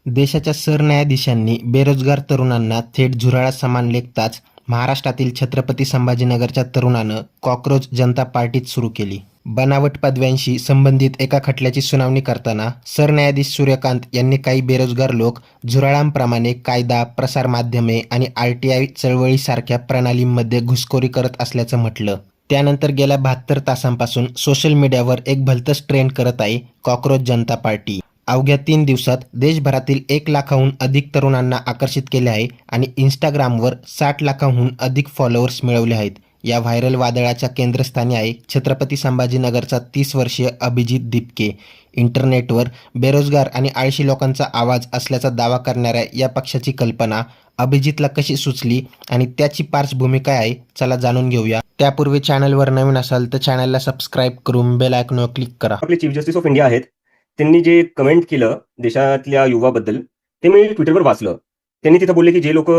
देशाच्या सरन्यायाधीशांनी बेरोजगार तरुणांना थेट झुरळा सामान लेखताच महाराष्ट्रातील छत्रपती संभाजीनगरच्या तरुणानं कॉक्रोच जनता पार्टीच सुरू केली. बनावट पदव्यांशी संबंधित एका खटल्याची सुनावणी करताना सरन्यायाधीश सूर्यकांत यांनी काही बेरोजगार लोक झुरळांप्रमाणे कायदा, प्रसारमाध्यमे आणि आरटीआय चळवळीसारख्या प्रणालींमध्ये घुसखोरी करत असल्याचं म्हटलं. त्यानंतर गेल्या 72 तासांपासून सोशल मीडियावर एक भलतंच ट्रेंड करत आहे कॉक्रोच जनता पार्टी. अवघ्या 3 दिवसात देशभरातील 1 लाखाहून अधिक तरुणांना आकर्षित केले आहे आणि इन्स्टाग्रामवर 60 लाखांहून अधिक फॉलोअर्स मिळवले आहेत. या व्हायरल वादळाच्या केंद्रस्थानी आहे छत्रपती संभाजीनगरचा 30 वर्षीय अभिजित दिपके. इंटरनेटवर बेरोजगार आणि आळशी लोकांचा आवाज असल्याचा दावा करणाऱ्या या पक्षाची कल्पना अभिजितला कशी सुचली आणि त्याची पार्श्वभूमी काय आहे, चला जाणून घेऊया. त्यापूर्वी चॅनलवर नवीन असाल तर चॅनलला सबस्क्राईब करून बेल आयकॉनवर क्लिक करा. आपले चीफ जस्टिस ऑफ इंडिया आहेत, त्यांनी जे कमेंट केलं देशातल्या युवाबद्दल ते मी ट्विटरवर वाचलं. त्यांनी तिथं बोलले की जे लोक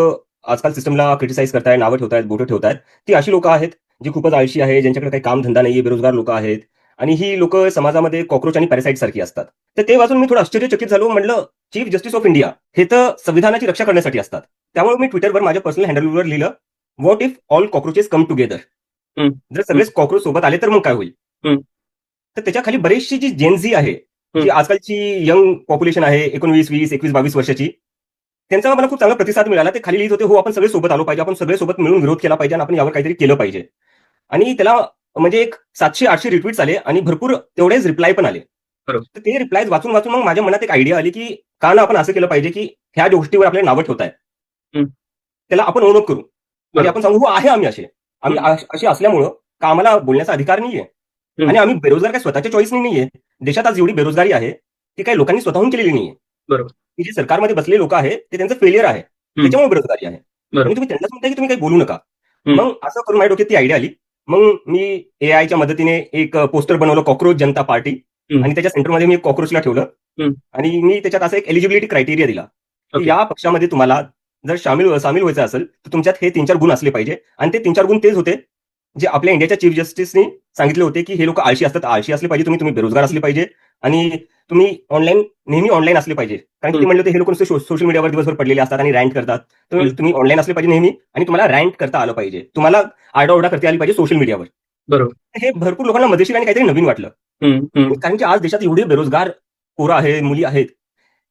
आजकाल सिस्टमला क्रिटिसाइज करतायत, नावं ठेवतायत, बोटं ठेवतायत, ती अशी लोक आहेत जी खूपच आळशी आहे, ज्यांच्याकडे काही काम धंदा नाहीये, बेरोजगार लोक आहेत आणि ही लोक समाजामध्ये कॉक्रोच आणि पॅरासाइट सारखी असतात. तर ते वाचून मी थोडं आश्चर्यचकित झालो. म्हटलं चीफ जस्टिस ऑफ इंडिया हे तर संविधानाची रक्षा करण्यासाठी असतात. त्यामुळे मी ट्विटरवर माझ्या पर्सनल हँडलवर लिहिलं, what if all cockroaches come together. जर सगळेच कॉक्रोच सोबत आले तर मग काय होईल. तर त्याच्या खाली बरीचशी जी जेनझी आहे, जी आजकालची यंग पॉप्युलेशन आहे, 19, 20, 21, 22 वर्षाची, त्यांचा मला खूप चांगला प्रतिसाद मिळाला. ते खाली लिहित होते, हो आपण सगळे सोबत आलो पाहिजे, आपण सगळे सोबत मिळून विरोध केला पाहिजे आणि आपण यावर काहीतरी केलं पाहिजे. आणि त्याला म्हणजे एक 700-800 रिट्वीट्स आले आणि भरपूर तेवढेच रिप्लाय पण आले. तर ते रिप्लाय वाचून वाचून मग माझ्या मनात एक आयडिया आली की का ना आपण असं केलं पाहिजे की ह्या गोष्टीवर आपल्याला नावं ठेवतायत, त्याला आपण ओन अप करू आणि आपण सांगू, हो आहे आम्ही असे असल्यामुळं का आम्हाला बोलण्याचा अधिकार नाहीये आणि आम्ही बेरोजगार काय स्वतःच्या चॉईसनी नाहीये. देशात आज एवढी बेरोजगारी आहे ती काही लोकांनी स्वतःहून केलेली नाहीये. बरोबर. की जे सरकारमध्ये बसलेले लोक आहेत ते त्यांचं फेलियर आहे, त्याच्यामुळे बेरोजगारी आहे. आणि तुम्ही त्यांनाच म्हणताय की तुम्ही काही बोलू नका. मग असं करून माझ्या डोक्यात ती आयडिया आली. मग मी एआयच्या मदतीने एक पोस्टर बनवलं, कॉक्रोच जनता पार्टी, आणि त्याच्या सेंटरमध्ये मी एक कॉक्रोचला ठेवलं आणि मी त्याच्यात असं एक एलिजिबिलिटी क्रायटेरिया दिला की या पक्षामध्ये तुम्हाला जर सामील व्हायचं असेल तर तुमच्यात हे 3-4 गुण असले पाहिजे. आणि ते 3-4 गुण तेच होते जे आपल्या इंडियाच्या चीफ जस्टिसनी सांगितले होते की हे लोक आळशी असतात, आळशी असले पाहिजे, तुम्ही बेरोजगार असले पाहिजे आणि तुम्ही नेहमी ऑनलाईन असले पाहिजे. कारण की ते म्हणले होते हे लोक सोशल मीडियावर दिवसभर पडलेले असतात आणि रँट करतात. तर तुम्ही ऑनलाईन असले पाहिजे नेहमी आणि तुम्हाला रँट करता आलं पाहिजे, तुम्हाला आरडाओरडा करता आली पाहिजे सोशल मीडियावर. बरोबर. हे भरपूर लोकांना मजेशीर आणि काहीतरी नवीन वाटलं. कारण की आज देशात एवढे बेरोजगार पोरं आहेत, मुली आहेत,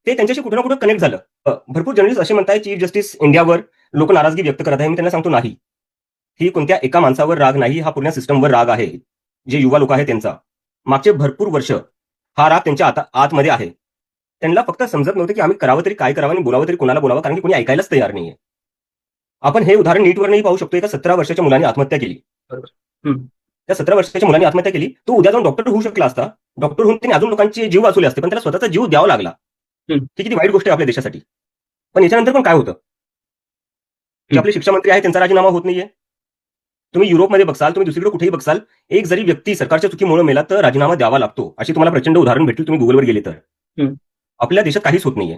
ते त्यांच्याशी कुठे ना कुठे कनेक्ट झालं. भरपूर जर्नलिस्ट असे म्हणताय चीफ जस्टिस इंडियावर लोक नाराजगी व्यक्त करत आहे. मी त्यांना सांगतो नाही, ही कोणत्या एका माणसावर राग नाही, हा पूर्ण सिस्टमवर राग आहे. जे युवा लोक आहेत त्यांचा मागचे भरपूर वर्ष हा राग त्यांच्या आतमध्ये आहे. त्यांना फक्त समजत नव्हतं की आम्ही करावं तरी काय करावं आणि बोलावं तरी कोणाला बोलावं, कारण की कोणी ऐकायलाच तयार नाहीये. आपण हे उदाहरण नीटवर नाही पाहू शकतो. एका 17 वर्षाच्या मुलाने आत्महत्या केली. त्या 17 वर्षाच्या मुलाने आत्महत्या केली. तो उद्या जाऊन डॉक्टर होऊ शकला असता, डॉक्टर होऊन त्यांनी अजून लोकांचे जीव वाचवले असते, पण त्याला स्वतःचा जीव द्यावा लागला. ही किती वाईट गोष्ट आहे आपल्या देशासाठी. पण याच्यानंतर पण काय होतं की आपले शिक्षा मंत्री आहे त्यांचा राजीनामा होत नाहीये. तुम्ही युरोपमध्ये बघसाल, तुम्ही दुसरीकडे कुठेही बघसाल, एक जरी व्यक्ती सरकारच्या चुकीमुळे मेला तर राजीनामा द्यावा लागतो. अशी तुम्हाला प्रचंड उदाहरण भेटतील तुम्ही गुगलवर गेले तर. आपल्या देशात काहीच होत नाहीये.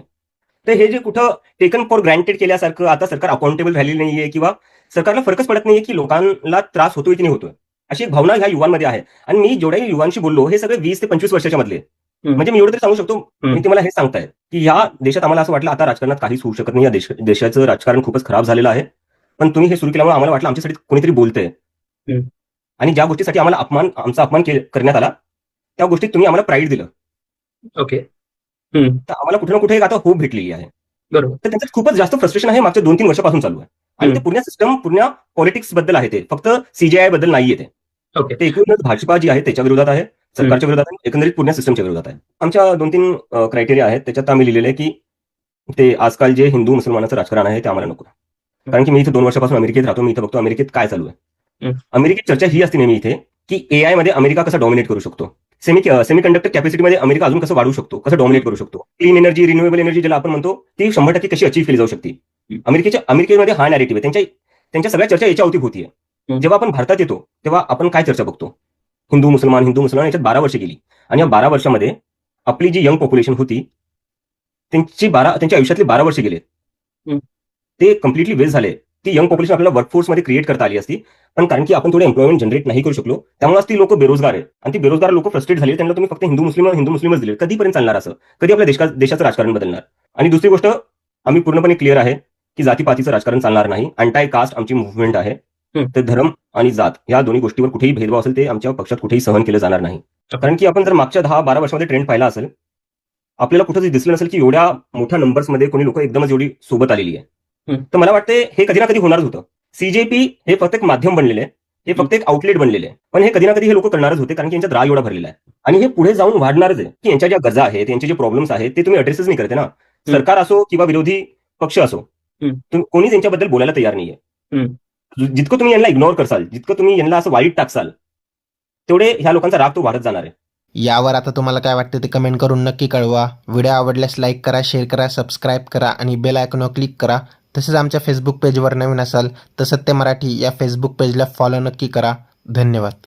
तर हे जे कुठं टेकन फॉर ग्रँटेड केल्यासारखं, आता सरकार अकाउंटेबल झालेली नाहीये किंवा सरकारला फरकच पडत नाहीये की लोकांना त्रास होतोय की नाही होतोय, अशी एक भावना ह्या युवांमध्ये आहे. आणि मी जेवढ्या युवांशी बोललो हे सगळे 20 ते 25 वर्षाच्या मधले. म्हणजे मी एवढं तरी सांगू शकतो, मी तुम्हाला हे सांगताय की ह्या देशात आम्हाला असं वाटलं आता राजकारणात काहीच होऊ शकत नाही, या देशाचं राजकारण खूपच खराब झालेलं आहे. पण तुम्ही हे सुरू केल्यामुळे आम्हाला वाटलं आमच्यासाठी कोणीतरी बोलतंय आणि ज्या गोष्टीसाठी आम्हाला आमचा अपमान करण्यात आला त्या गोष्टीत तुम्ही आम्हाला प्राईड दिलं. ओके. तर आम्हाला कुठे ना कुठे आता होप भेटलेली आहे. बरोबर. तर त्यांचं खूपच जास्त फ्रस्ट्रेशन आहे मागच्या 2-3 वर्षापासून चालू आहे. आणि ते पूर्ण सिस्टम, पूर्ण पॉलिटिक्स बद्दल आहे. ते फक्त सीजेआय बद्दल नाहीये. ते एकूणच भाजपा जी आहे त्याच्या विरोधात आहे, सरकारच्या विरोधात आहे, एकंदरीत पूर्ण सिस्टमच्या विरोधात आहे. आमच्या 2-3 क्रायटेरिया आहेत. त्याच्यात आम्ही लिहिलेलं आहे की ते आजकाल जे हिंदू मुसलमानाचं राजकारण आहे ते आम्हाला नको. कारण की मी इथे 2 वर्षापासून अमेरिकेत राहतो. मी इथे बघतो अमेरिकेत काय चालू आहे. अमेरिकेत चर्चा ही असते नेहमी इथे की एआय मध्ये अमेरिका कसं डॉमिनेट करू शकतो, सेमीकंडक्टर कॅपॅसिटीमध्ये अमेरिका अजून कसं वाढवू शकतो, कसं डॉमिनेट करू शकतो, क्लीन एनर्जी, रिन्युएबल एनर्जी ज्याला आपण म्हणतो ती 100% कशी अचीव्ह केली जाऊ शकते. अमेरिकेमध्ये हा नॅरेटिव्ह आहे. त्यांच्या सगळ्या चर्चा याच्या अवती होतीये. जेव्हा आपण भारतात येतो तेव्हा आपण काय चर्चा बघतो, हिंदू मुसलमान याच्यात 12 वर्ष गेली आणि या 12 वर्षामध्ये आपली जी यंग पॉप्युलेशन होती त्यांच्या आयुष्यातले 12 वर्ष गेले, ते कम्प्लिटली वेस्ट झाले. ती यंग पॉप्युलेशन आपल्याला वर्कफोर्समध्ये क्रिएट करता आली असती, पण कारण की आपण थोडे एम्प्लॉयमेंट जनरेट नाही करू शकलो, त्यामुळे ती लोक बेरोजगार आहेत. आणि ती बेरोजगार लोक फ्रस्ट्रेट झाली, त्यांना तुम्ही फक्त हिंदू मुस्लिमच दिले, कधीपर्यंत चालणार असं? कधी आपल्या देशाचं राजकारण बदलणार? आणि दुसरी गोष्ट, आम्ही पूर्णपणे क्लिअर आहे की जातीपातीचं राजकारण चालणार नाही. अँटाय कास्ट आमची मुव्हमेंट आहे. तर धर्म आणि जात या दोन्ही गोष्टीवर कुठेही भेदभाव असेल ते आमच्या पक्षात कुठेही सहन केलं जाणार नाही. कारण की आपण जर मागच्या 10-12 वर्षामध्ये ट्रेंड पाहिला असेल, आपल्याला कुठं दिसलं नसेल की एवढ्या मोठ्या नंबर्समध्ये कोणी लोक एकदमच एवढी सोबत आलेली आहे. तर मला वाटते हे कधी ना कधी होणारच होतं. सीजेपी हे फक्त एक माध्यम बनलेले आहे, हे फक्त एक आउटलेट बनलेले आहे, पण हे कधी ना कधी हे लोक करणारच होते, कारण की यांच्यात राग एवढा भरलेला आहे. आणि हे पुढे जाऊन वाढणारच आहे की यांच्या ज्या गरजा आहेत, यांचे जे प्रॉब्लेम्स आहेत, ते तुम्ही अड्रेसच नाही करते ना. सरकार असो किंवा विरोधी पक्ष असो, कोणीच यांच्याबद्दल बोलायला तयार नाहीये. जितकं तुम्ही यांना इग्नोर करसाल, जितकं तुम्ही यांना असं वाईट टाकसाल, तेवढे ह्या लोकांचा राग तो वाढत जाणार आहे. यावर आता तुम्हाला काय वाटतं ते कमेंट करून नक्की कळवा. व्हिडिओ आवडल्यास लाईक करा, शेअर करा, सबस्क्राईब करा आणि बेल आयकॉनवर क्लिक करा. तसेच आमच्या फेसबुक पेजवर नवीन असाल तर सत्य मराठी या फेसबुक पेजला फॉलो नक्की करा. धन्यवाद.